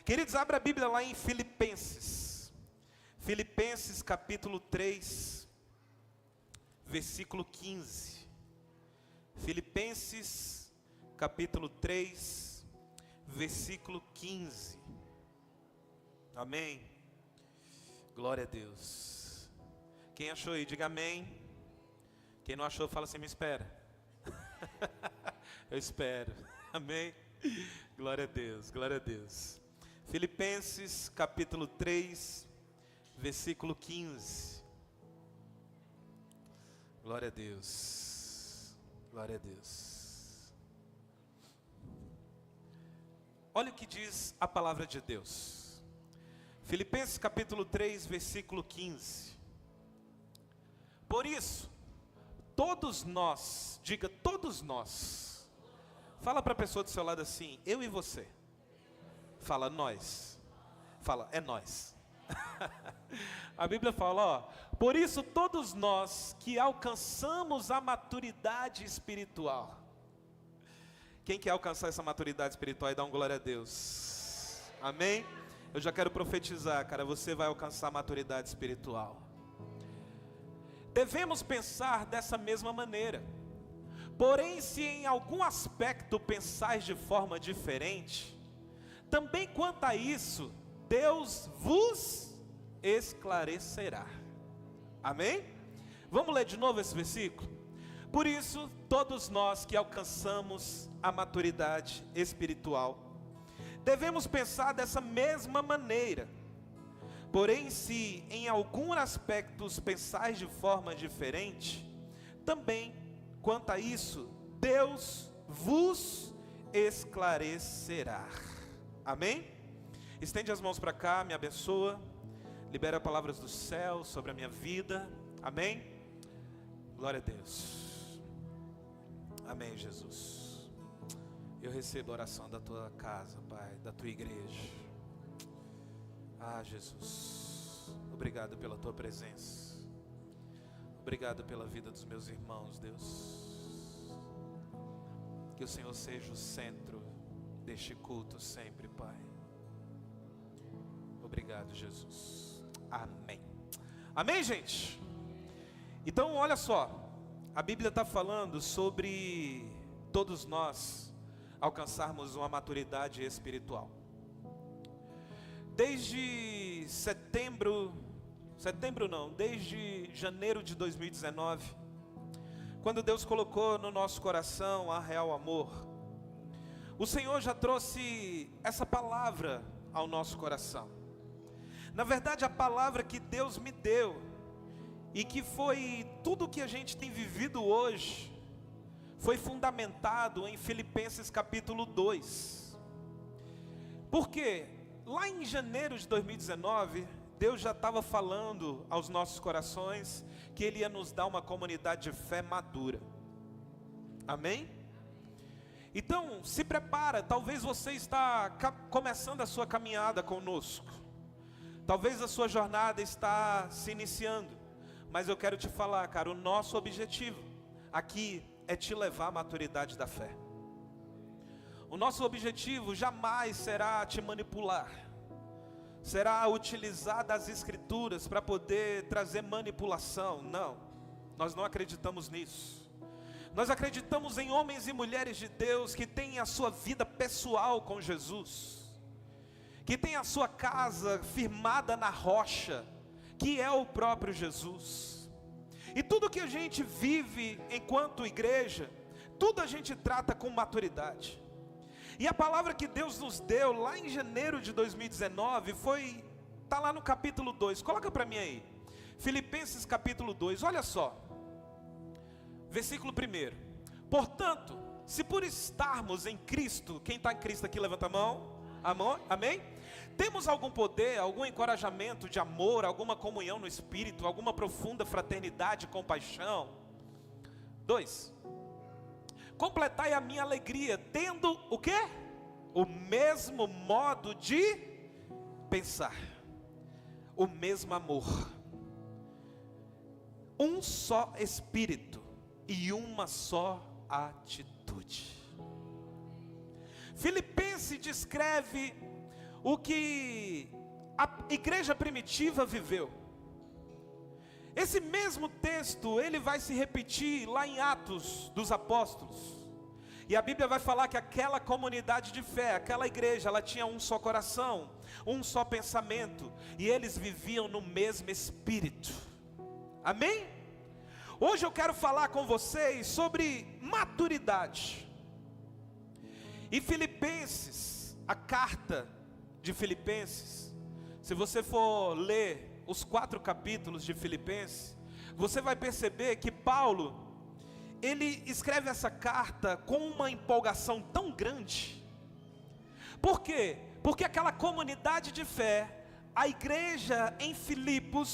Queridos, abra a Bíblia lá em Filipenses. Filipenses capítulo 3, versículo 15. Filipenses capítulo 3, versículo 15. Amém. Glória a Deus. Quem achou aí, diga amém. Quem não achou, fala assim, me espera. Eu espero. Amém. Glória a Deus, glória a Deus. Filipenses capítulo 3, versículo 15. Glória a Deus. Glória a Deus. Olha o que diz a palavra de Deus. Filipenses capítulo 3, versículo 15. Por isso, todos nós, diga todos nós. Fala para a pessoa do seu lado assim, eu e você. Fala nós. Fala, é nós. A Bíblia fala, ó, por isso todos nós que alcançamos a maturidade espiritual. Quem quer alcançar essa maturidade espiritual e dar um glória a Deus? Amém? Eu já quero profetizar, cara, você vai alcançar a maturidade espiritual. Devemos pensar dessa mesma maneira. Porém, se em algum aspecto pensais de forma diferente, também quanto a isso, Deus vos esclarecerá. Amém? Vamos ler de novo esse versículo? Por isso, todos nós que alcançamos a maturidade espiritual, devemos pensar dessa mesma maneira. Porém, se em algum aspecto pensais de forma diferente, também quanto a isso, Deus vos esclarecerá. Amém? Estende as mãos para cá, me abençoa. Libera palavras do céu sobre a minha vida. Amém? Glória a Deus. Amém, Jesus. Eu recebo a oração da tua casa, Pai, da tua igreja. Ah, Jesus, obrigado pela tua presença. Obrigado pela vida dos meus irmãos, Deus. Que o Senhor seja o centro deste culto sempre, Pai. Obrigado, Jesus. Amém. Amém, gente? Então, olha só. A Bíblia está falando sobre todos nós alcançarmos uma maturidade espiritual. Desde desde janeiro de 2019, quando Deus colocou no nosso coração a real amor, o Senhor já trouxe essa palavra ao nosso coração. Na verdade, a palavra que Deus me deu, e que foi tudo que a gente tem vivido hoje, foi fundamentado em Filipenses capítulo 2. Por quê? Lá em janeiro de 2019, Deus já estava falando aos nossos corações que Ele ia nos dar uma comunidade de fé madura. Amém? Então, se prepara, talvez você está começando a sua caminhada conosco. Talvez a sua jornada está se iniciando. Mas eu quero te falar, cara, o nosso objetivo aqui é te levar à maturidade da fé. O nosso objetivo jamais será te manipular. Será utilizar das escrituras para poder trazer manipulação. Não, nós não acreditamos nisso. Nós acreditamos em homens e mulheres de Deus que têm a sua vida pessoal com Jesus, que têm a sua casa firmada na rocha, que é o próprio Jesus. E tudo que a gente vive enquanto igreja, tudo a gente trata com maturidade. E a palavra que Deus nos deu lá em janeiro de 2019 está lá no capítulo 2, coloca para mim aí, Filipenses capítulo 2, olha só, versículo 1. Portanto, se por estarmos em Cristo, quem está em Cristo aqui levanta a mão, amém? Temos algum poder, algum encorajamento de amor, alguma comunhão no Espírito, alguma profunda fraternidade e compaixão. 2. Completai a minha alegria, tendo o quê? O mesmo modo de pensar, o mesmo amor, um só Espírito e uma só atitude. Filipenses descreve o que a igreja primitiva viveu. Esse mesmo texto, ele vai se repetir lá em Atos dos Apóstolos. E a Bíblia vai falar que aquela comunidade de fé, aquela igreja, ela tinha um só coração, um só pensamento, e eles viviam no mesmo espírito. Amém? Hoje eu quero falar com vocês sobre maturidade. E Filipenses, a carta de Filipenses, se você for ler os 4 capítulos de Filipenses, você vai perceber que Paulo, ele escreve essa carta com uma empolgação tão grande. Por quê? Porque aquela comunidade de fé, a igreja em Filipos,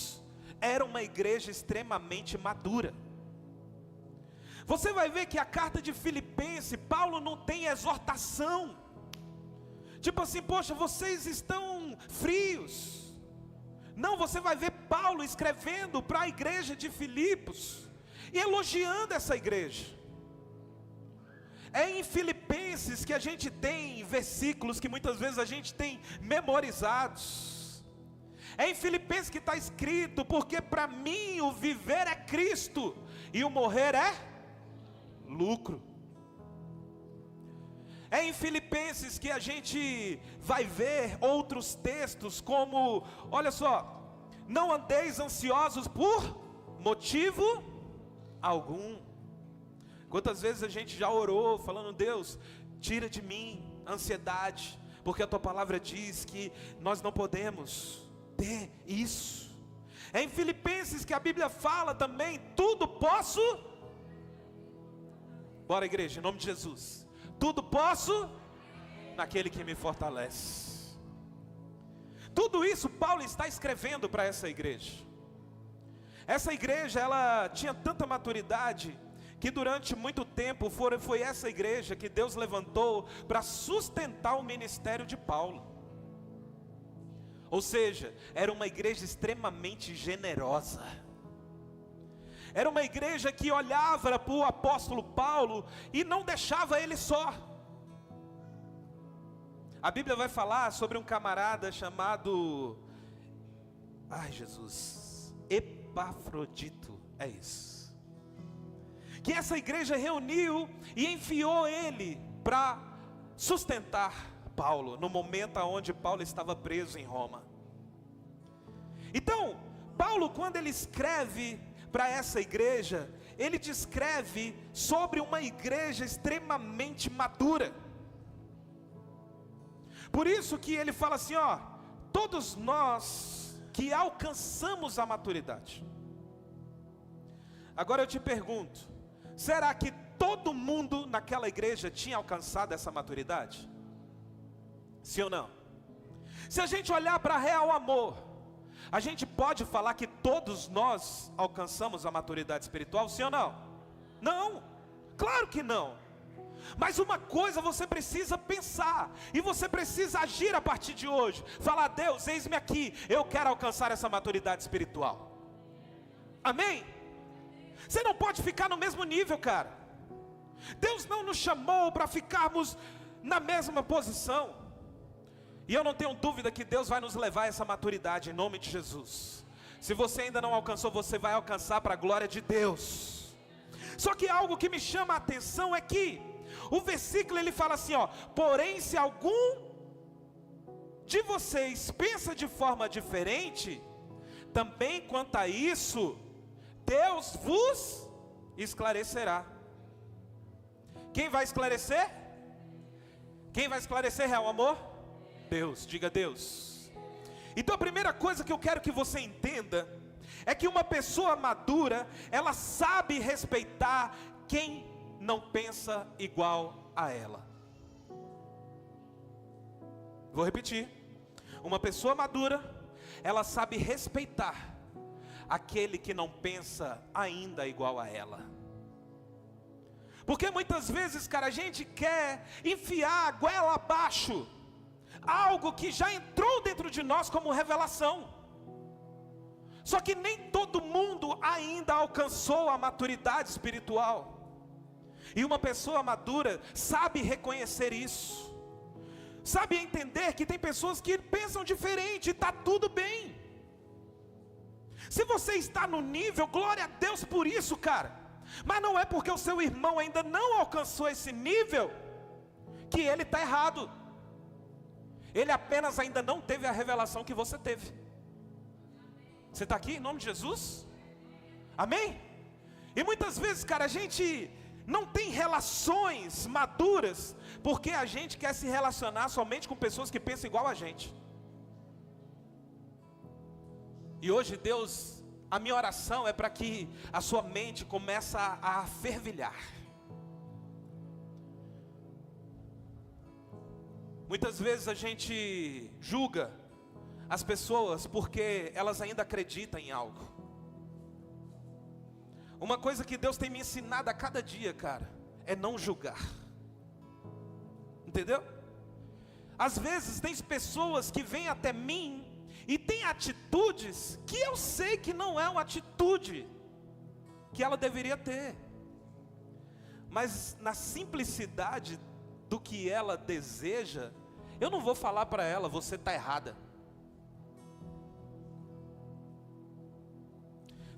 era uma igreja extremamente madura. Você vai ver que a carta de Filipenses, Paulo não tem exortação, tipo assim, poxa, vocês estão frios. Não, você vai ver Paulo escrevendo para a igreja de Filipos e elogiando essa igreja. É em Filipenses que a gente tem versículos que muitas vezes a gente tem memorizados. É em Filipenses que está escrito: porque para mim o viver é Cristo e o morrer é lucro. É em Filipenses que a gente vai ver outros textos como, olha só, não andeis ansiosos por motivo algum. Quantas vezes a gente já orou falando: Deus, tira de mim a ansiedade, porque a tua palavra diz que nós não podemos ter isso. É em Filipenses que a Bíblia fala também: tudo posso. Bora, igreja, em nome de Jesus. Tudo posso naquele que me fortalece. Tudo isso Paulo está escrevendo para essa igreja. Essa igreja, ela tinha tanta maturidade que durante muito tempo foi essa igreja que Deus levantou para sustentar o ministério de Paulo. Ou seja, era uma igreja extremamente generosa. Era uma igreja que olhava para o apóstolo Paulo e não deixava ele só. A Bíblia vai falar sobre um camarada chamado, Epafrodito, é isso. Que essa igreja reuniu e enviou ele para sustentar Paulo, no momento onde Paulo estava preso em Roma. Então, Paulo, quando ele escreve para essa igreja, ele descreve sobre uma igreja extremamente madura. Por isso que ele fala assim, ó: todos nós que alcançamos a maturidade. Agora eu te pergunto, será que todo mundo naquela igreja tinha alcançado essa maturidade? Sim ou não? Se a gente olhar para Real Amor, a gente pode falar que todos nós alcançamos a maturidade espiritual, sim ou não? Não, claro que não. Mas uma coisa você precisa pensar, e você precisa agir a partir de hoje. Falar: Deus, eis-me aqui, eu quero alcançar essa maturidade espiritual. Amém? Você não pode ficar no mesmo nível, cara. Deus não nos chamou para ficarmos na mesma posição. E eu não tenho dúvida que Deus vai nos levar a essa maturidade em nome de Jesus. Se você ainda não alcançou, você vai alcançar para a glória de Deus. Só que algo que me chama a atenção é que o versículo ele fala assim, ó: porém se algum de vocês pensa de forma diferente, também quanto a isso, Deus vos esclarecerá. Quem vai esclarecer? Quem vai esclarecer, Real Amor? Deus, diga Deus. Então a primeira coisa que eu quero que você entenda é que uma pessoa madura, ela sabe respeitar quem não pensa igual a ela. Vou repetir. Uma pessoa madura, ela sabe respeitar aquele que não pensa ainda igual a ela. Porque muitas vezes, cara, a gente quer enfiar a goela abaixo algo que já entrou dentro de nós como revelação. Só que nem todo mundo ainda alcançou a maturidade espiritual. E uma pessoa madura sabe reconhecer isso. Sabe entender que tem pessoas que pensam diferente, está tudo bem. Se você está no nível, glória a Deus por isso, cara. Mas não é porque o seu irmão ainda não alcançou esse nível, que ele está errado. Ele apenas ainda não teve a revelação que você teve. Você está aqui em nome de Jesus? Amém? E muitas vezes, cara, a gente não tem relações maduras, porque a gente quer se relacionar somente com pessoas que pensam igual a gente. E hoje Deus, a minha oração é para que a sua mente comece a fervilhar. Muitas vezes a gente julga as pessoas porque elas ainda acreditam em algo. Uma coisa que Deus tem me ensinado a cada dia, cara, é não julgar. Entendeu? Às vezes tem pessoas que vêm até mim e tem atitudes que eu sei que não é uma atitude que ela deveria ter. Mas na simplicidade do que ela deseja, eu não vou falar para ela, você está errada.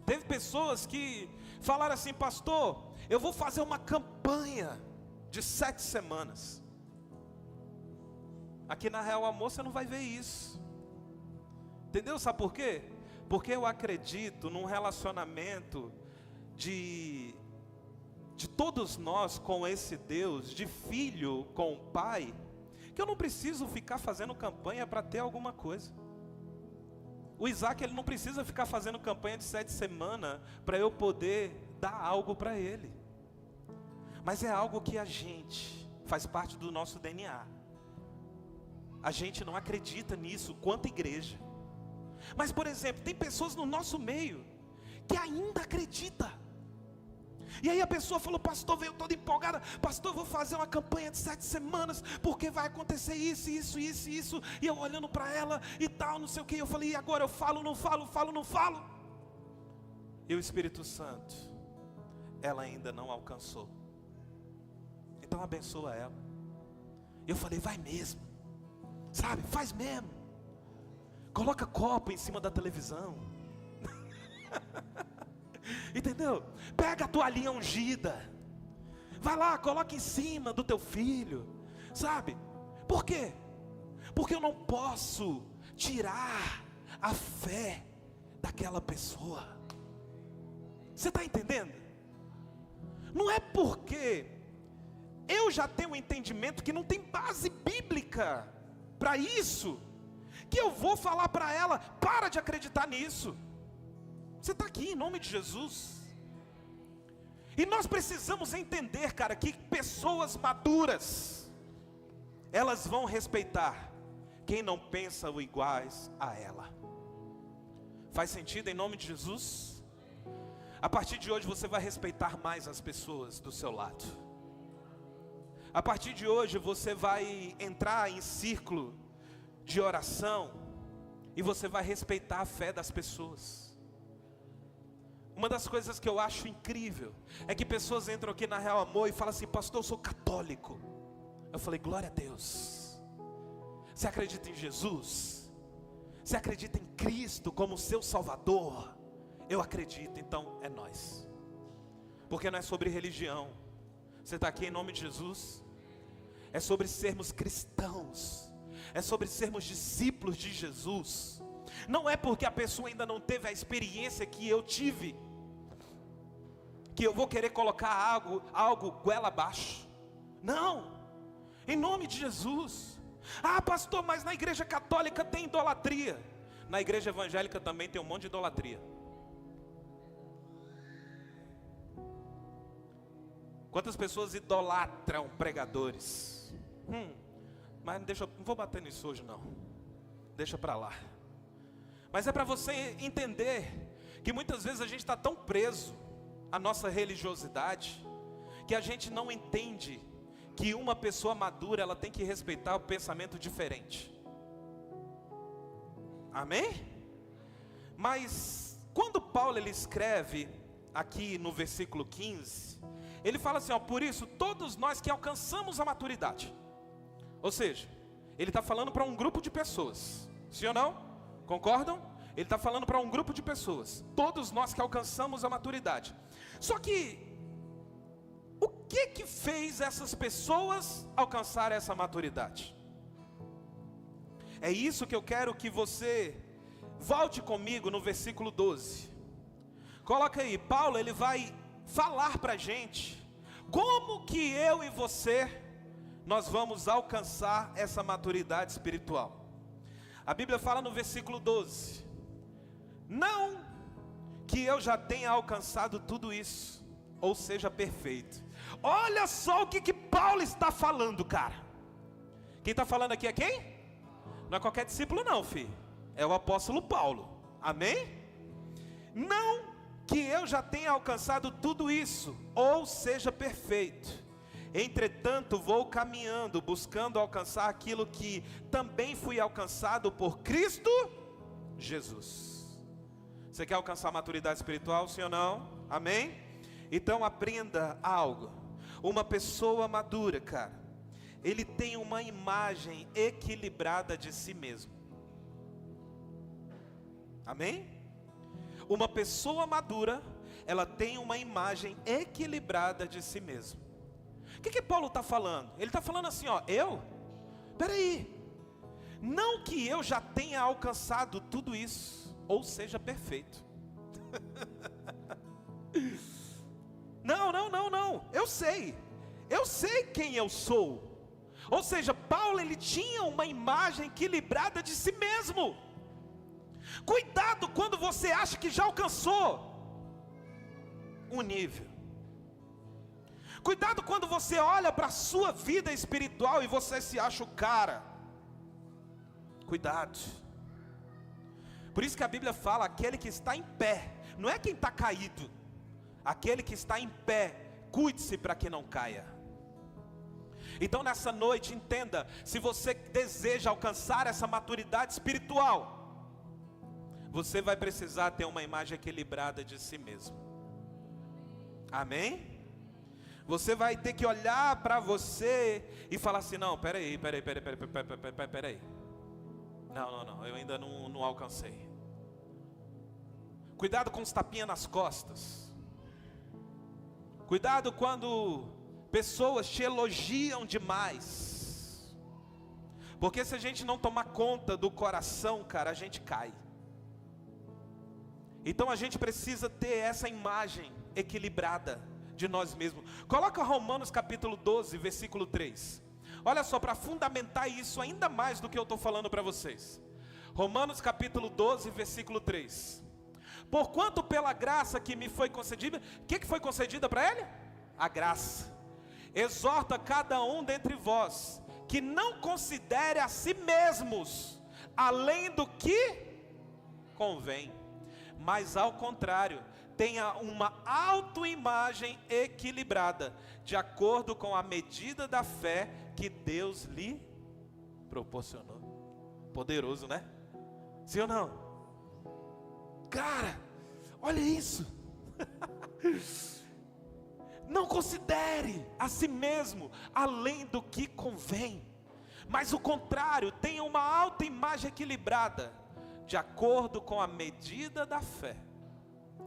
Teve pessoas que falaram assim, pastor, eu vou fazer uma campanha de 7 semanas. Aqui na Real Amor você não vai ver isso. Entendeu? Sabe por quê? Porque eu acredito num relacionamento de todos nós com esse Deus, de filho com o pai, que eu não preciso ficar fazendo campanha para ter alguma coisa. O Isaac, ele não precisa ficar fazendo campanha de 7 semanas para eu poder dar algo para ele. Mas é algo que a gente, faz parte do nosso DNA. A gente não acredita nisso quanto igreja. Mas, por exemplo, tem pessoas no nosso meio que ainda acreditam. E aí a pessoa falou, pastor, veio toda empolgada, pastor, eu vou fazer uma campanha de 7 semanas, porque vai acontecer isso, isso, isso, isso. E eu olhando para ela e tal, não sei o que. Eu falei, e agora eu falo, não falo, falo, não falo. E o Espírito Santo, ela ainda não alcançou. Então abençoa ela. Eu falei, vai mesmo, sabe, faz mesmo. Coloca copo em cima da televisão. Entendeu? Pega a toalhinha ungida, vai lá, coloca em cima do teu filho, sabe? Por quê? Porque eu não posso tirar a fé daquela pessoa. Você está entendendo? Não é porque eu já tenho um entendimento que não tem base bíblica para isso, que eu vou falar para ela, para de acreditar nisso. Você está aqui em nome de Jesus. E nós precisamos entender, cara, que pessoas maduras, elas vão respeitar quem não pensa o iguais a ela. Faz sentido em nome de Jesus? A partir de hoje você vai respeitar mais as pessoas do seu lado. A partir de hoje você vai entrar em círculo de oração e você vai respeitar a fé das pessoas. Uma das coisas que eu acho incrível é que pessoas entram aqui na Real Amor e falam assim, pastor, eu sou católico. Eu falei, glória a Deus. Você acredita em Jesus? Você acredita em Cristo como seu Salvador? Eu acredito, então é nós. Porque não é sobre religião. Você está aqui em nome de Jesus? É sobre sermos cristãos. É sobre sermos discípulos de Jesus. Não é porque a pessoa ainda não teve a experiência que eu tive, que eu vou querer colocar algo goela abaixo. Não, em nome de Jesus. Ah, pastor, mas na igreja católica tem idolatria. Na igreja evangélica também tem um monte de idolatria. Quantas pessoas idolatram pregadores? Mas não vou bater nisso hoje não. Deixa para lá. Mas é para você entender que muitas vezes a gente está tão preso à nossa religiosidade, que a gente não entende que uma pessoa madura, ela tem que respeitar o pensamento diferente. Amém? Mas quando Paulo ele escreve aqui no versículo 15, ele fala assim, ó, por isso todos nós que alcançamos a maturidade, ou seja, Ele está falando para um grupo de pessoas, sim ou não? Concordam? Ele está falando para um grupo de pessoas, todos nós que alcançamos a maturidade. Só que, o que fez essas pessoas alcançar essa maturidade? É isso que eu quero que você volte comigo no versículo 12. Coloca aí, Paulo ele vai falar para a gente como que eu e você, nós vamos alcançar essa maturidade espiritual. A Bíblia fala no versículo 12: não que eu já tenha alcançado tudo isso, ou seja perfeito. Olha só o que Paulo está falando, cara. Quem está falando aqui é quem? Não é qualquer discípulo não, filho. É o apóstolo Paulo, amém? Não que eu já tenha alcançado tudo isso, ou seja perfeito. Entretanto vou caminhando, buscando alcançar aquilo que também fui alcançado por Cristo Jesus. Você quer alcançar a maturidade espiritual, sim ou não? Amém? Então aprenda algo. Uma pessoa madura, cara, ele tem uma imagem equilibrada de si mesmo. Amém? Uma pessoa madura, ela tem uma imagem equilibrada de si mesmo. O que Paulo está falando? Ele está falando assim, ó, peraí, não que eu já tenha alcançado tudo isso, ou seja perfeito. Não, eu sei quem eu sou. Ou seja, Paulo ele tinha uma imagem equilibrada de si mesmo. Cuidado quando você acha que já alcançou um nível. Cuidado quando você olha para a sua vida espiritual e você se acha o cara. Cuidado. Por isso que a Bíblia fala, aquele que está em pé, não é quem está caído. Aquele que está em pé, cuide-se para que não caia. Então nessa noite, entenda, se você deseja alcançar essa maturidade espiritual, você vai precisar ter uma imagem equilibrada de si mesmo. Amém? Você vai ter que olhar para você e falar assim, não, peraí. Não, eu ainda não alcancei. Cuidado com os tapinhas nas costas. Cuidado quando pessoas te elogiam demais. Porque se a gente não tomar conta do coração, cara, a gente cai. Então a gente precisa ter essa imagem equilibrada de nós mesmos. Coloca Romanos capítulo 12, versículo 3. Olha só, para fundamentar isso ainda mais do que eu estou falando para vocês. Romanos capítulo 12, versículo 3. Porquanto pela graça que me foi concedida, o que foi concedida para ele? A graça. Exorta cada um dentre vós, que não considere a si mesmos, além do que convém. Mas ao contrário, tenha uma autoimagem equilibrada, de acordo com a medida da fé que Deus lhe proporcionou. Poderoso, né? Sim ou não? Cara, olha isso. Não considere a si mesmo além do que convém, mas o contrário, tenha uma autoimagem equilibrada, de acordo com a medida da fé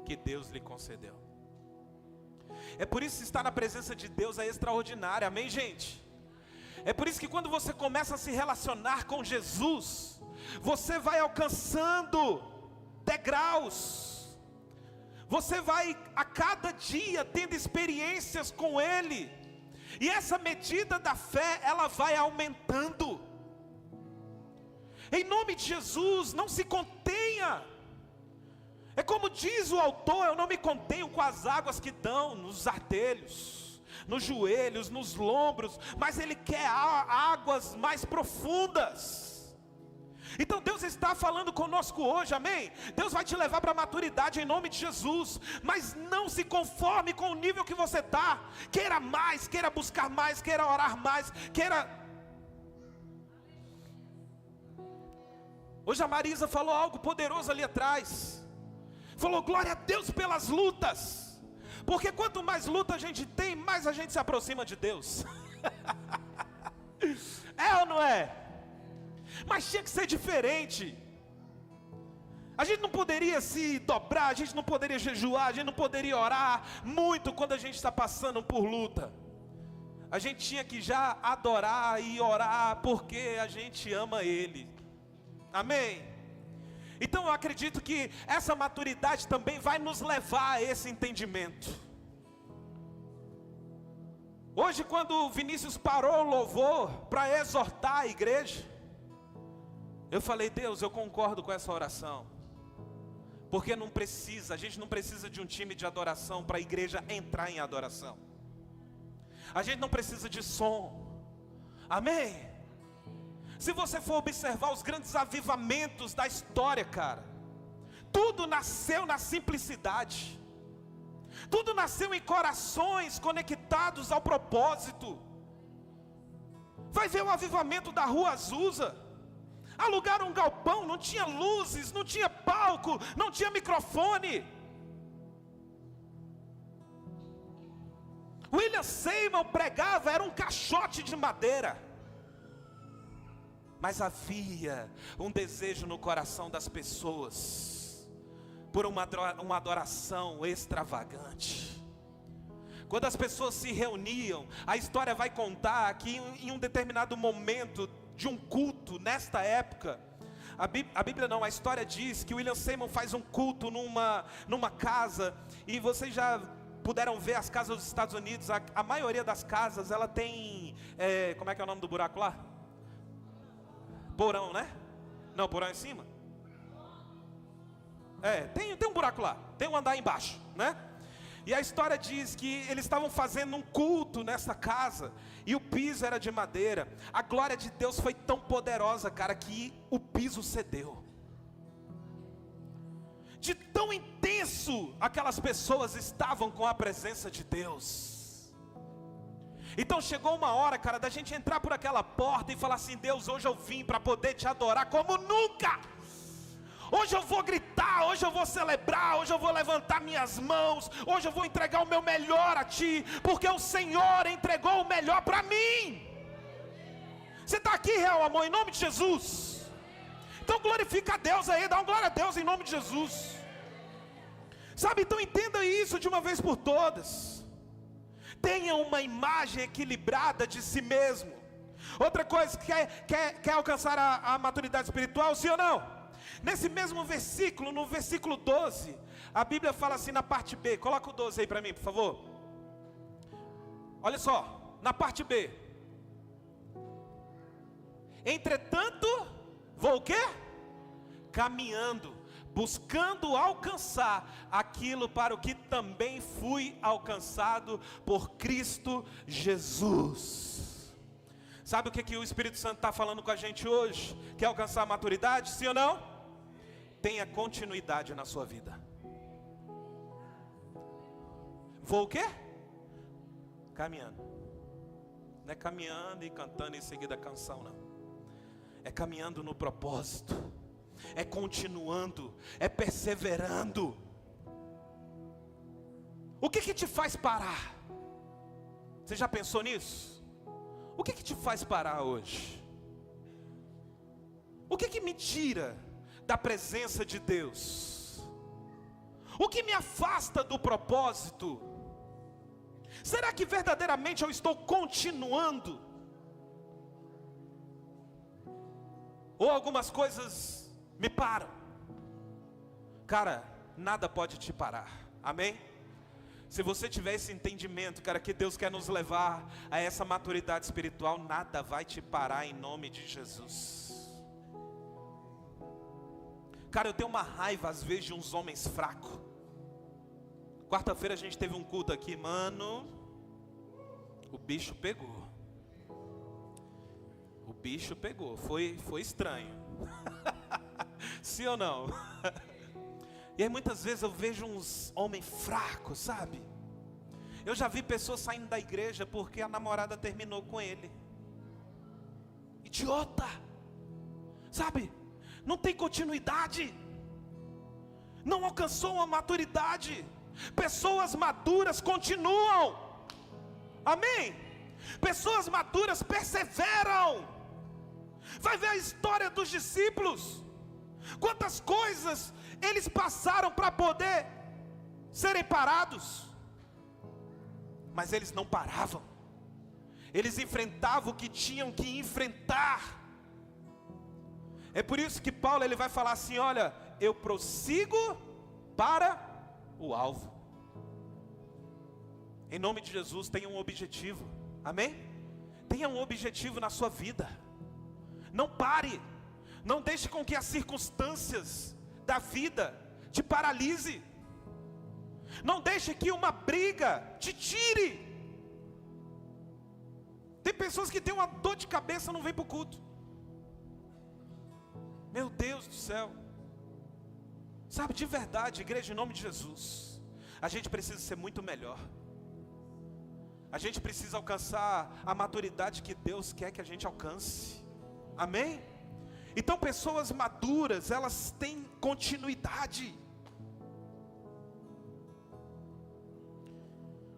que Deus lhe concedeu. É por isso que estar na presença de Deus é extraordinário, amém, gente? É por isso que quando você começa a se relacionar com Jesus, você vai alcançando degraus. Você vai a cada dia tendo experiências com Ele, e essa medida da fé, ela vai aumentando. Em nome de Jesus, não se contenha. É como diz o autor, eu não me contenho com as águas que dão nos artelhos, nos joelhos, nos lombros, mas Ele quer águas mais profundas. Então Deus está falando conosco hoje, amém? Deus vai te levar para a maturidade em nome de Jesus. Mas não se conforme com o nível que você está. Queira mais, queira buscar mais, queira orar mais, queira... Hoje a Marisa falou algo poderoso ali atrás. Falou, glória a Deus pelas lutas. Porque quanto mais luta a gente tem, mais a gente se aproxima de Deus. É ou não é? mas tinha que ser diferente. A gente não poderia se dobrar, a gente não poderia jejuar, a gente não poderia orar muito quando a gente está passando por luta. A gente tinha que já adorar e orar porque a gente ama Ele. Amém? Então eu acredito que essa maturidade também vai nos levar a esse entendimento. Hoje, quando o Vinícius parou o louvor para exortar a igreja, eu falei: Deus, eu concordo com essa oração. Porque a gente não precisa de um time de adoração para a igreja entrar em adoração. A gente não precisa de som. Amém? Se você for observar os grandes avivamentos da história, cara, tudo nasceu na simplicidade. Tudo nasceu em corações conectados ao propósito. Vai ver o avivamento da Rua Azusa. Alugaram um galpão, não tinha luzes, não tinha palco, não tinha microfone. William Seymour pregava, era um caixote de madeira. Mas havia um desejo no coração das pessoas por uma adoração extravagante. Quando as pessoas se reuniam, a história vai contar que em um determinado momento de um culto, nesta época, a Bíblia não, a história diz que William Seymour faz um culto numa casa, e vocês já puderam ver as casas dos Estados Unidos, a maioria das casas, ela tem, como é que é o nome do buraco lá? Porão, né? Não, porão em cima? Tem um buraco lá, tem um andar embaixo, né? E a história diz que eles estavam fazendo um culto nessa casa, e o piso era de madeira. A glória de Deus foi tão poderosa, cara, que o piso cedeu. De tão intenso aquelas pessoas estavam com a presença de Deus. Então chegou uma hora, cara, da gente entrar por aquela porta e falar assim: Deus, hoje eu vim para poder te adorar como nunca. Hoje eu vou gritar, hoje eu vou celebrar, hoje eu vou levantar minhas mãos, hoje eu vou entregar o meu melhor a Ti, porque o Senhor entregou o melhor para mim. Você está aqui, real amor, em nome de Jesus? Então glorifica a Deus aí, dá uma glória a Deus em nome de Jesus. Sabe, então entenda isso de uma vez por todas. Tenha uma imagem equilibrada de si mesmo. Outra coisa, quer alcançar a maturidade espiritual, sim ou não? Nesse mesmo versículo, no versículo 12, a Bíblia fala assim na parte B. Coloca o 12 aí para mim, por favor. Olha só, na parte B: entretanto, vou o quê? Caminhando, buscando alcançar aquilo para o que também fui alcançado por Cristo Jesus. Sabe o que o Espírito Santo está falando com a gente hoje? Quer alcançar a maturidade, sim ou não? Tenha continuidade na sua vida. Vou o quê? Caminhando. Não é caminhando e cantando em seguida a canção, não. É caminhando no propósito. É continuando. É perseverando. O que te faz parar? Você já pensou nisso? O que te faz parar hoje? O que me tira da presença de Deus? O que me afasta do propósito? Será que verdadeiramente eu estou continuando? Ou algumas coisas me param? Cara, nada pode te parar, amém? Se você tiver esse entendimento, cara, que Deus quer nos levar a essa maturidade espiritual, nada vai te parar em nome de Jesus. Cara, eu tenho uma raiva às vezes de uns homens fracos. Quarta-feira a gente teve um culto aqui, mano. O bicho pegou. O bicho pegou. Foi estranho. Sim ou não? E aí muitas vezes eu vejo uns homens fracos, sabe? Eu já vi pessoas saindo da igreja porque a namorada terminou com ele. Idiota! Sabe? Não tem continuidade. Não alcançou uma maturidade. Pessoas maduras continuam. Amém? Pessoas maduras perseveram. Vai ver a história dos discípulos. Quantas coisas eles passaram para poder serem parados. Mas eles não paravam. Eles enfrentavam o que tinham que enfrentar. É por isso que Paulo ele vai falar assim: olha, eu prossigo para o alvo. Em nome de Jesus, tenha um objetivo. Amém? Tenha um objetivo na sua vida. Não pare. Não deixe com que as circunstâncias da vida te paralise. Não deixe que uma briga te tire. Tem pessoas que têm uma dor de cabeça e não vêm para o culto. Meu Deus do céu. Sabe, de verdade, igreja, em nome de Jesus, a gente precisa ser muito melhor. A gente precisa alcançar a maturidade que Deus quer que a gente alcance. Amém? Então pessoas maduras, elas têm continuidade.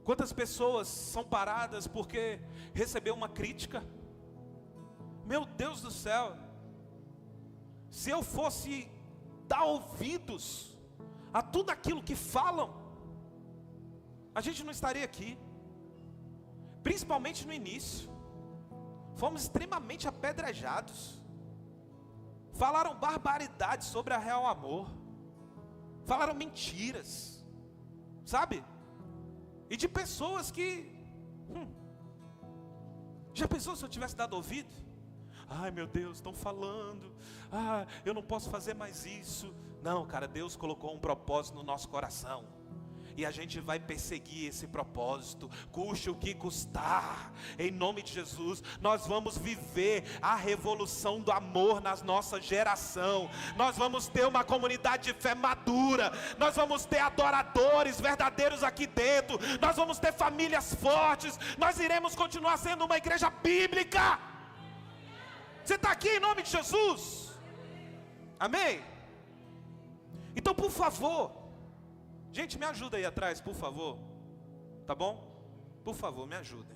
Quantas pessoas são paradas porque recebeu uma crítica? Meu Deus do céu. Se eu fosse dar ouvidos a tudo aquilo que falam, a gente não estaria aqui. Principalmente no início. Fomos extremamente apedrejados. Falaram barbaridades sobre a real amor. Falaram mentiras. Sabe? E de pessoas que... Já pensou se eu tivesse dado ouvido? Ai meu Deus, estão falando. Eu não posso fazer mais isso. Não, cara, Deus colocou um propósito no nosso coração. E a gente vai perseguir esse propósito, custe o que custar. Em nome de Jesus, nós vamos viver a revolução do amor na nossa geração. Nós vamos ter uma comunidade de fé madura. Nós vamos ter adoradores verdadeiros aqui dentro. Nós vamos ter famílias fortes. Nós iremos continuar sendo uma igreja bíblica. Você está aqui em nome de Jesus? Amém? Então, por favor, gente, me ajuda aí atrás, por favor. Tá bom? Por favor, me ajudem.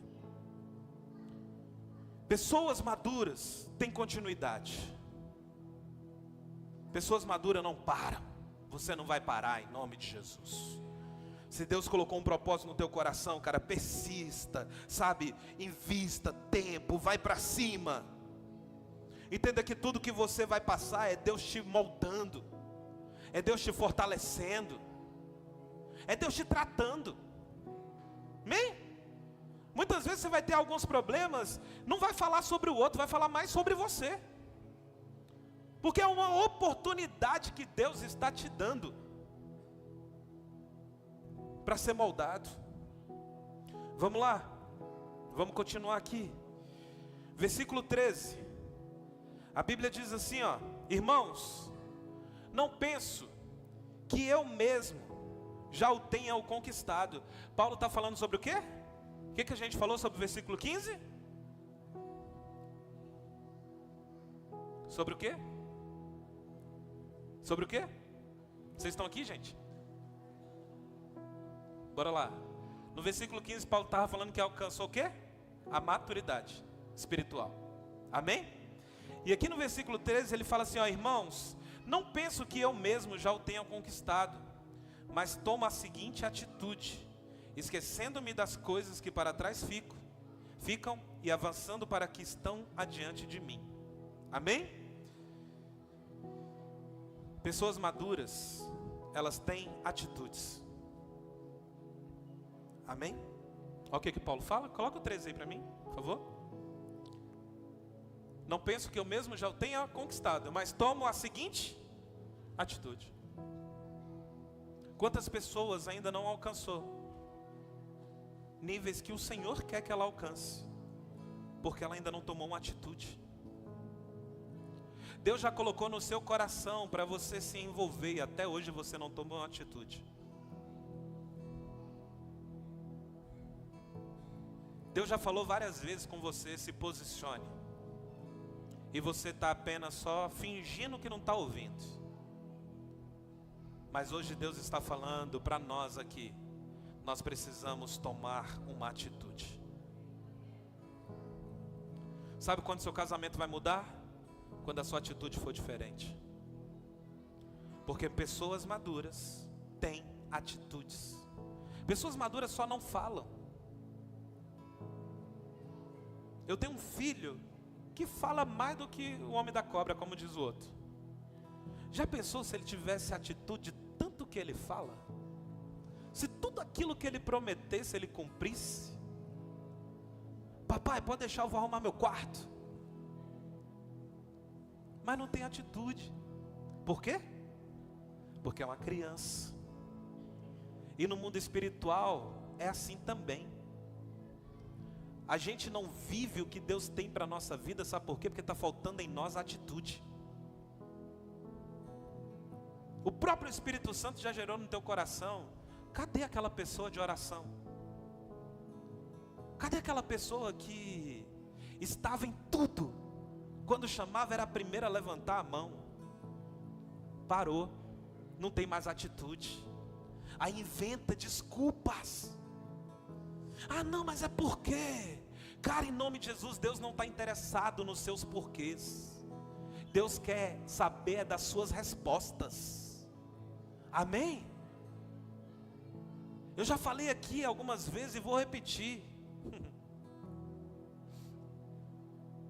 Pessoas maduras têm continuidade. Pessoas maduras não param. Você não vai parar em nome de Jesus. Se Deus colocou um propósito no teu coração, cara, persista, sabe? Invista tempo, vai para cima. Entenda que tudo que você vai passar é Deus te moldando. É Deus te fortalecendo. É Deus te tratando. Amém? Muitas vezes você vai ter alguns problemas, não vai falar sobre o outro, vai falar mais sobre você. Porque é uma oportunidade que Deus está te dando para ser moldado. Vamos lá. Vamos continuar aqui. Versículo 13. A Bíblia diz assim, ó: irmãos, não penso que eu mesmo já o tenha conquistado. Paulo está falando sobre o quê? O que a gente falou sobre o versículo 15? Sobre o quê? Sobre o quê? Vocês estão aqui, gente? Bora lá. No versículo 15, Paulo estava falando que alcançou o quê? A maturidade espiritual. Amém? E aqui no versículo 13 ele fala assim, ó: irmãos, não penso que eu mesmo já o tenha conquistado, mas tomo a seguinte atitude: esquecendo-me das coisas que para trás ficam e avançando para que estão adiante de mim. Amém? Pessoas maduras, elas têm atitudes. Amém? Olha o que Paulo fala. Coloca o 13 aí para mim, por favor. Não penso que eu mesmo já o tenha conquistado, mas tomo a seguinte atitude. Quantas pessoas ainda não alcançou níveis que o Senhor quer que ela alcance, porque ela ainda não tomou uma atitude. Deus já colocou no seu coração para você se envolver, e até hoje você não tomou uma atitude. Deus já falou várias vezes com você: se posicione. E você está apenas só fingindo que não está ouvindo. Mas hoje Deus está falando para nós aqui: nós precisamos tomar uma atitude. Sabe quando seu casamento vai mudar? quando a sua atitude for diferente. Porque pessoas maduras têm atitudes. Pessoas maduras só não falam. Eu tenho um filho que fala mais do que o homem da cobra, como diz o outro. Já pensou se ele tivesse atitude de tanto que ele fala? Se tudo aquilo que ele prometesse, ele cumprisse? Papai, pode deixar, eu vou arrumar meu quarto. Mas não tem atitude. Por quê? Porque é uma criança. E no mundo espiritual é assim também. A gente não vive o que Deus tem para a nossa vida, sabe por quê? Porque está faltando em nós a atitude. O próprio Espírito Santo já gerou no teu coração. Cadê aquela pessoa de oração? Cadê aquela pessoa que estava em tudo? Quando chamava era a primeira a levantar a mão. Parou, não tem mais atitude. Aí inventa desculpas. Ah não, mas é porque. Cara, em nome de Jesus, Deus não está interessado nos seus porquês. Deus quer saber das suas respostas. Amém? Eu já falei aqui algumas vezes e vou repetir.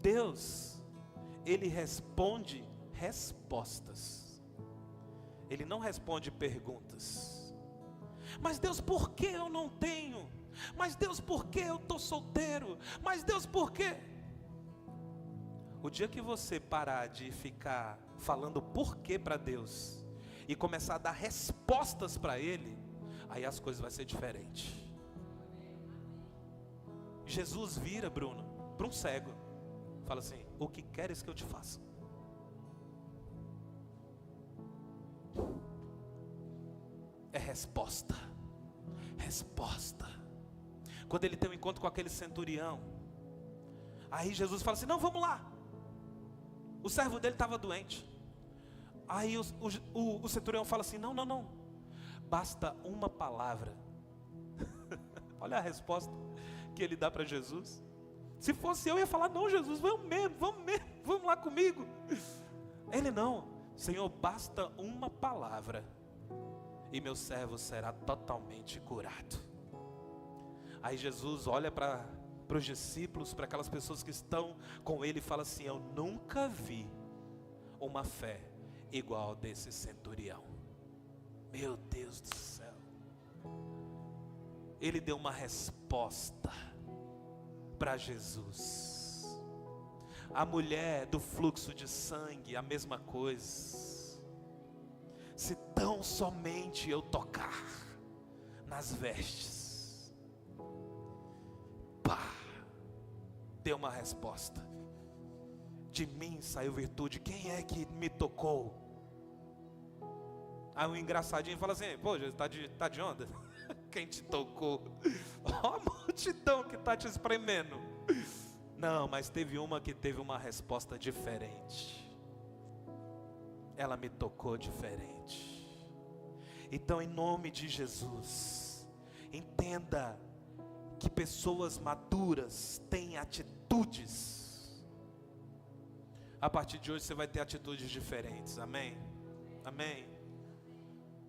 Deus, Ele responde respostas. Ele não responde perguntas. Mas Deus, por que eu não tenho? Mas Deus, por que eu estou solteiro? Mas Deus, por quê? O dia que você parar de ficar falando porquê para Deus e começar a dar respostas para Ele, aí as coisas vão ser diferentes. Jesus vira, Bruno, para um cego, fala assim: o que queres que eu te faça? É resposta. Resposta. Quando ele tem um encontro com aquele centurião, aí Jesus fala assim: não, vamos lá. O servo dele estava doente. Aí o centurião fala assim: não, basta uma palavra. Olha a resposta que ele dá para Jesus. Se fosse eu ia falar: não, Jesus, vamos mesmo, vamos lá comigo. Ele não: Senhor, basta uma palavra e meu servo será totalmente curado. Aí Jesus olha para os discípulos, para aquelas pessoas que estão com ele, e fala assim: eu nunca vi uma fé igual a desse centurião. Meu Deus do céu. Ele deu uma resposta para Jesus. A mulher do fluxo de sangue, a mesma coisa. Se tão somente eu tocar nas vestes, deu uma resposta. De mim saiu virtude. Quem é que me tocou? Aí o engraçadinho fala assim: pô, Jesus, tá de onda? Quem te tocou? Ó a multidão que está te espremendo. Não, mas teve uma que teve uma resposta diferente. Ela me tocou diferente. Então, em nome de Jesus, entenda que pessoas maduras têm atitudes. A partir de hoje você vai ter atitudes diferentes. Amém? Amém?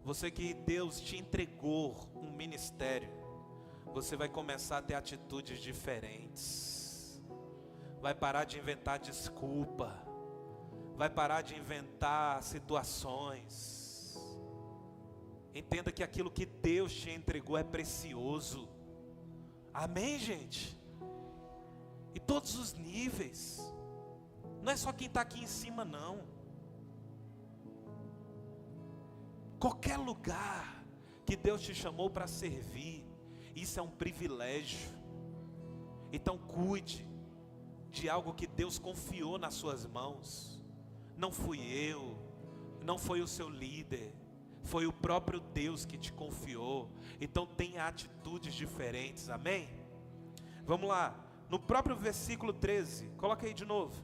Você que Deus te entregou um ministério, você vai começar a ter atitudes diferentes. Vai parar de inventar desculpa. Vai parar de inventar situações. Entenda que aquilo que Deus te entregou é precioso. Amém, gente? E todos os níveis. Não é só quem está aqui em cima, não. Qualquer lugar que Deus te chamou para servir, isso é um privilégio. Então cuide de algo que Deus confiou nas suas mãos. Não fui eu, não foi o seu líder, foi o próprio Deus que te confiou. Então tenha atitudes diferentes, amém? Vamos lá, no próprio versículo 13, coloca aí de novo.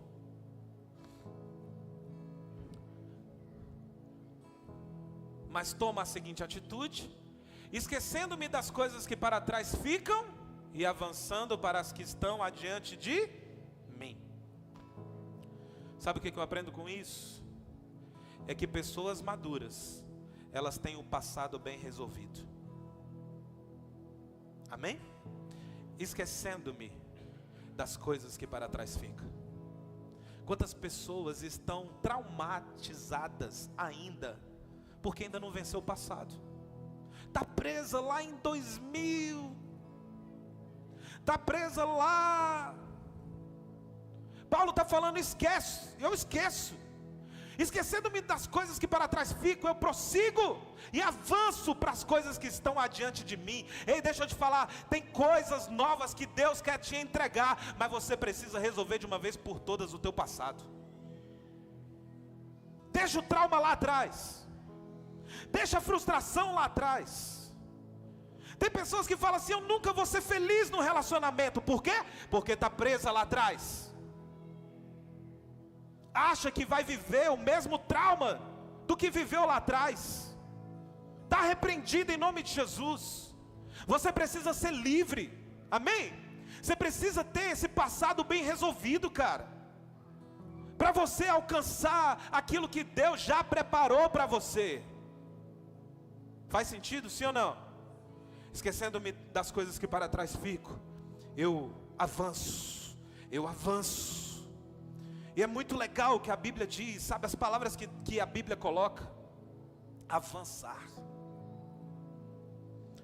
Mas toma a seguinte atitude: esquecendo-me das coisas que para trás ficam e avançando para as que estão adiante de mim. Sabe o que eu aprendo com isso? É que pessoas maduras, elas têm o passado bem resolvido. Amém? Esquecendo-me das coisas que para trás ficam. Quantas pessoas estão traumatizadas ainda, porque ainda não venceu o passado. Está presa lá em 2000. Está presa lá. Paulo está falando, esquece. Eu esqueço. Esquecendo-me das coisas que para trás ficam, eu prossigo e avanço para as coisas que estão adiante de mim. Ei, deixa eu te falar, tem coisas novas que Deus quer te entregar, mas você precisa resolver de uma vez por todas o teu passado. Deixa o trauma lá atrás. Deixa a frustração lá atrás. Tem pessoas que falam assim, eu nunca vou ser feliz no relacionamento. Por quê? Porque está presa lá atrás. Acha que vai viver o mesmo trauma do que viveu lá atrás. Está repreendido em nome de Jesus. Você precisa ser livre, amém? Você precisa ter esse passado bem resolvido, cara, para você alcançar aquilo que Deus já preparou para você. Faz sentido, sim ou não? Esquecendo-me das coisas que para trás fico, eu avanço, eu avanço. E é muito legal o que a Bíblia diz, sabe, as palavras que a Bíblia coloca: avançar.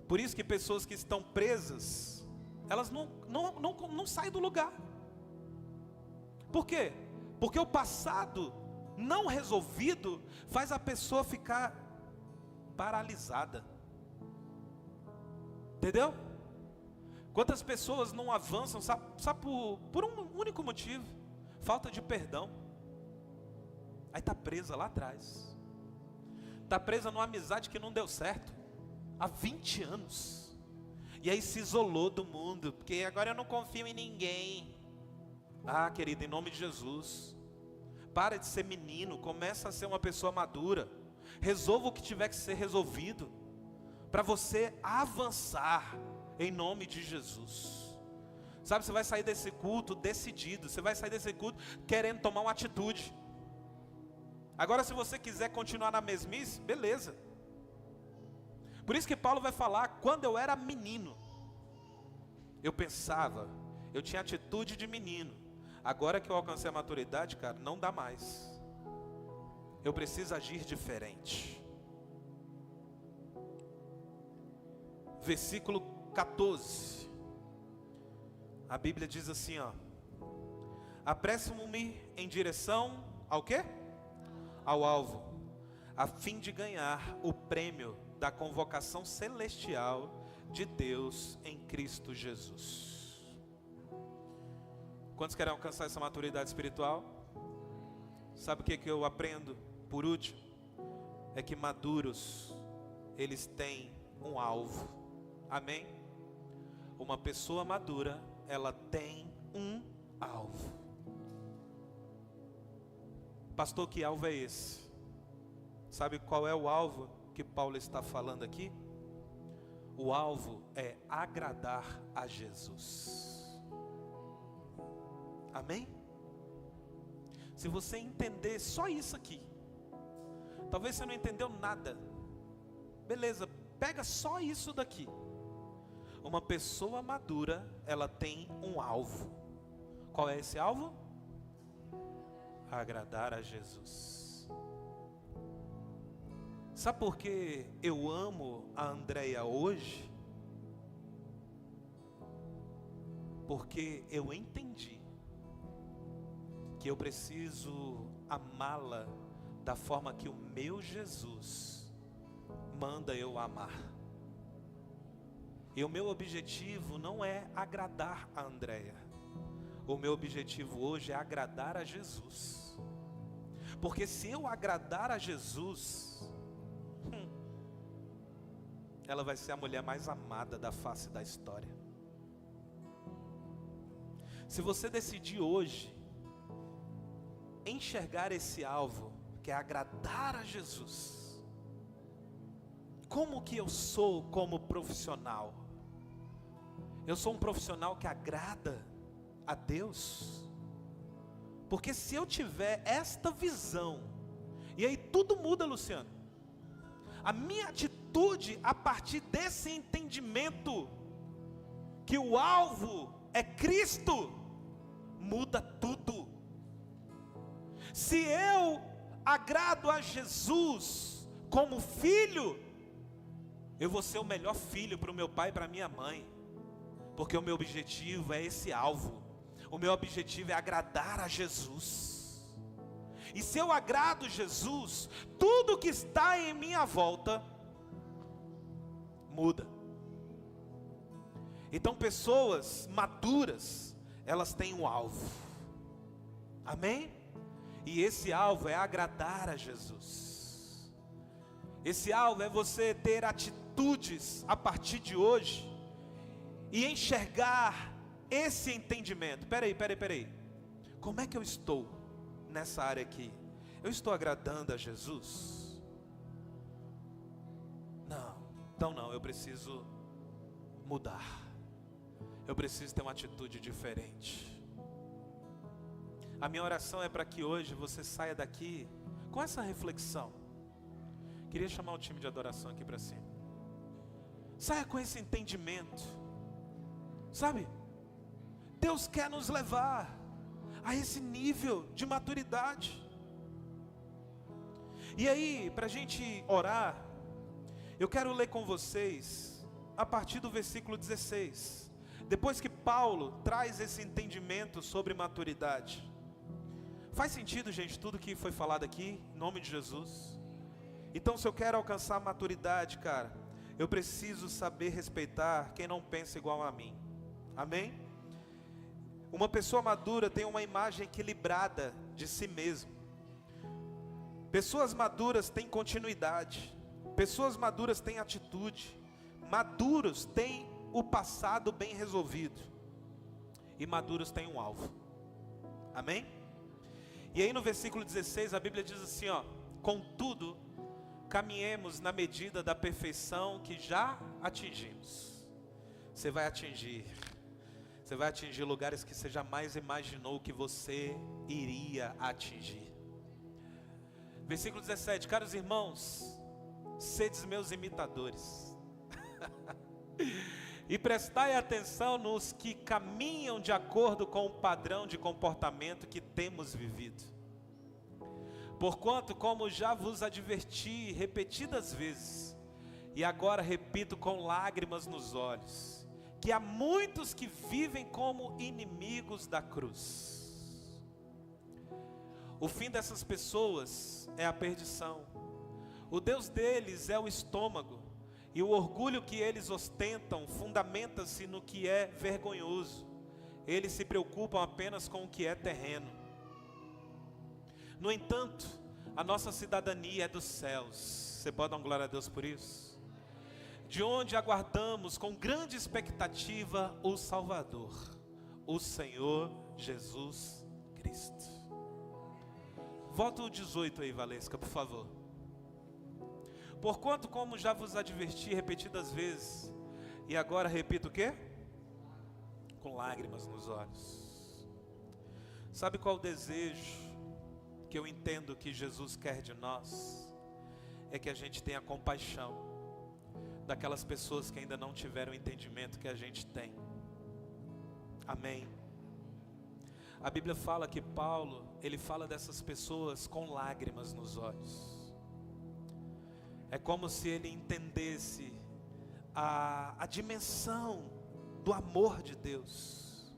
Por isso que pessoas que estão presas, elas não saem do lugar. Por quê? Porque o passado não resolvido faz a pessoa ficar paralisada. Entendeu? Quantas pessoas não avançam, sabe por um único motivo: falta de perdão. Aí está presa lá atrás. Está presa numa amizade que não deu certo há 20 anos. E aí se isolou do mundo, porque agora eu não confio em ninguém. Ah, querido, em nome de Jesus, para de ser menino, começa a ser uma pessoa madura. Resolva o que tiver que ser resolvido, para você avançar em nome de Jesus. Sabe, você vai sair desse culto decidido. Você vai sair desse culto querendo tomar uma atitude. Agora, se você quiser continuar na mesmice, beleza. Por isso que Paulo vai falar, quando eu era menino, eu pensava, eu tinha atitude de menino. Agora que eu alcancei a maturidade, cara, não dá mais. Eu preciso agir diferente. Versículo 14. A Bíblia diz assim, ó: apresso-me em direção ao quê? Ao alvo, a fim de ganhar o prêmio da convocação celestial de Deus em Cristo Jesus. Quantos querem alcançar essa maturidade espiritual? Sabe o que eu aprendo por último? É que maduros, eles têm um alvo. Amém? Uma pessoa madura, ela tem um alvo. Pastor, que alvo é esse? Sabe qual é o alvo que Paulo está falando aqui? O alvo é agradar a Jesus. Amém? Se você entender só isso aqui, talvez você não entendeu nada, beleza, pega só isso daqui. Uma pessoa madura, ela tem um alvo. Qual é esse alvo? Agradar a Jesus. Sabe por que eu amo a Andréia hoje? Porque eu entendi que eu preciso amá-la da forma que o meu Jesus manda eu amar. E o meu objetivo não é agradar a Andréia. O meu objetivo hoje é agradar a Jesus. Porque se eu agradar a Jesus, ela vai ser a mulher mais amada da face da história. Se você decidir hoje enxergar esse alvo, que é agradar a Jesus, como que eu sou como profissional? Eu sou um profissional que agrada a Deus? Porque se eu tiver esta visão, e aí tudo muda, Luciano. A minha atitude a partir desse entendimento, que o alvo é Cristo, muda tudo. Se eu agrado a Jesus como filho, eu vou ser o melhor filho para o meu pai e para a minha mãe, porque o meu objetivo é esse alvo. O meu objetivo é agradar a Jesus. E se eu agrado Jesus, tudo que está em minha volta muda. Então pessoas maduras, elas têm um alvo. Amém? E esse alvo é agradar a Jesus. Esse alvo é você ter atitudes a partir de hoje e enxergar esse entendimento. Peraí. Como é que eu estou nessa área aqui? Eu estou agradando a Jesus? Não. Então não, eu preciso mudar. Eu preciso ter uma atitude diferente. A minha oração é para que hoje você saia daqui com essa reflexão. Queria chamar o time de adoração aqui para cima. Saia com esse entendimento. Sabe? Deus quer nos levar a esse nível de maturidade. E aí, para a gente orar, eu quero ler com vocês a partir do versículo 16. Depois que Paulo traz esse entendimento sobre maturidade. Faz sentido, gente, tudo que foi falado aqui, em nome de Jesus? Então, se eu quero alcançar a maturidade, cara, eu preciso saber respeitar quem não pensa igual a mim. Amém? Uma pessoa madura tem uma imagem equilibrada de si mesmo. Pessoas maduras têm continuidade. Pessoas maduras têm atitude. Maduros têm o passado bem resolvido. E maduros têm um alvo. Amém? E aí no versículo 16 a Bíblia diz assim, ó: contudo, caminhemos na medida da perfeição que já atingimos. Você vai atingir lugares que você jamais imaginou que você iria atingir. Versículo 17: caros irmãos, sedes meus imitadores e prestai atenção nos que caminham de acordo com o padrão de comportamento que temos vivido. Porquanto, como já vos adverti repetidas vezes, e agora repito com lágrimas nos olhos, que há muitos que vivem como inimigos da cruz. O fim dessas pessoas é a perdição. O Deus deles é o estômago. E o orgulho que eles ostentam fundamenta-se no que é vergonhoso. Eles se preocupam apenas com o que é terreno. No entanto, a nossa cidadania é dos céus. Você pode dar uma glória a Deus por isso? De onde aguardamos com grande expectativa o Salvador, o Senhor Jesus Cristo. Volta o 18 aí, Valesca, por favor. Porquanto, como já vos adverti repetidas vezes, e agora repito o quê? Com lágrimas nos olhos. Sabe qual o desejo que eu entendo que Jesus quer de nós? É que a gente tenha compaixão daquelas pessoas que ainda não tiveram o entendimento que a gente tem. Amém? A Bíblia fala que Paulo, ele fala dessas pessoas com lágrimas nos olhos. É como se ele entendesse a dimensão do amor de Deus.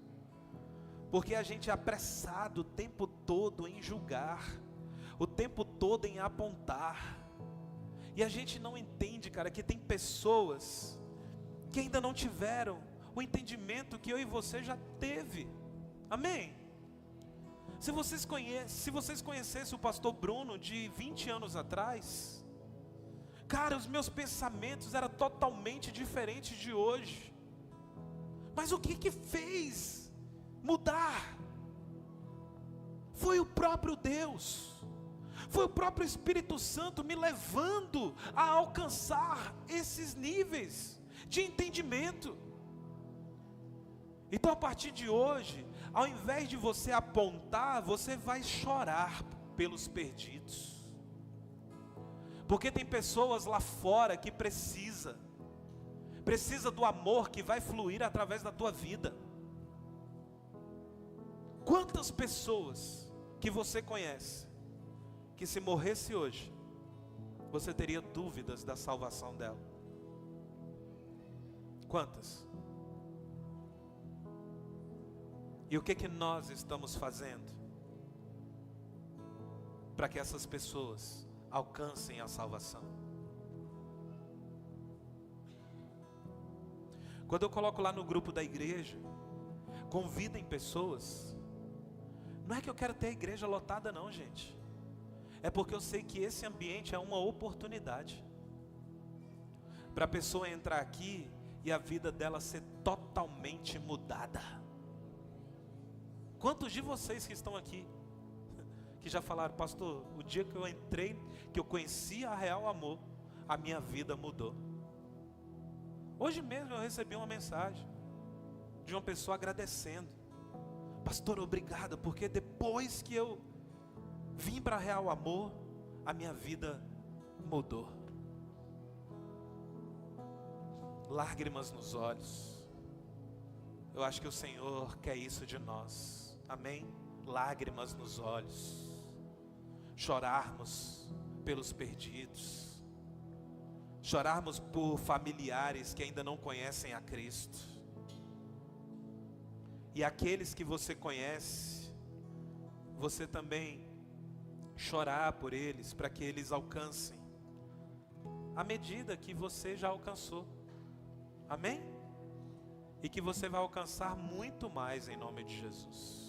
Porque a gente é apressado o tempo todo em julgar, o tempo todo em apontar. E a gente não entende, cara, que tem pessoas que ainda não tiveram o entendimento que eu e você já teve. Amém? Se vocês conhecessem o pastor Bruno de 20 anos atrás, cara, os meus pensamentos eram totalmente diferentes de hoje. Mas o que fez mudar? Foi o próprio Deus. Foi o próprio Espírito Santo me levando a alcançar esses níveis de entendimento. Então, a partir de hoje, ao invés de você apontar, você vai chorar pelos perdidos. Porque tem pessoas lá fora que precisa do amor que vai fluir através da tua vida. Quantas pessoas que você conhece, que se morresse hoje, você teria dúvidas da salvação dela? Quantas? E o que nós estamos fazendo para que essas pessoas alcancem a salvação? Quando eu coloco lá no grupo da igreja, convidem pessoas, não é que eu quero ter a igreja lotada não, gente. É porque eu sei que esse ambiente é uma oportunidade para a pessoa entrar aqui e a vida dela ser totalmente mudada. Quantos de vocês que estão aqui, que já falaram: pastor, o dia que eu entrei, que eu conheci a real amor, a minha vida mudou. Hoje mesmo eu recebi uma mensagem de uma pessoa agradecendo: pastor, obrigado, porque depois que eu vim para real amor, a minha vida mudou. Lágrimas nos olhos. Eu acho que o Senhor quer isso de nós. Amém? Lágrimas nos olhos. Chorarmos pelos perdidos. Chorarmos por familiares que ainda não conhecem a Cristo. E aqueles que você conhece, você também chorar por eles, para que eles alcancem a medida que você já alcançou. Amém? E que você vai alcançar muito mais em nome de Jesus.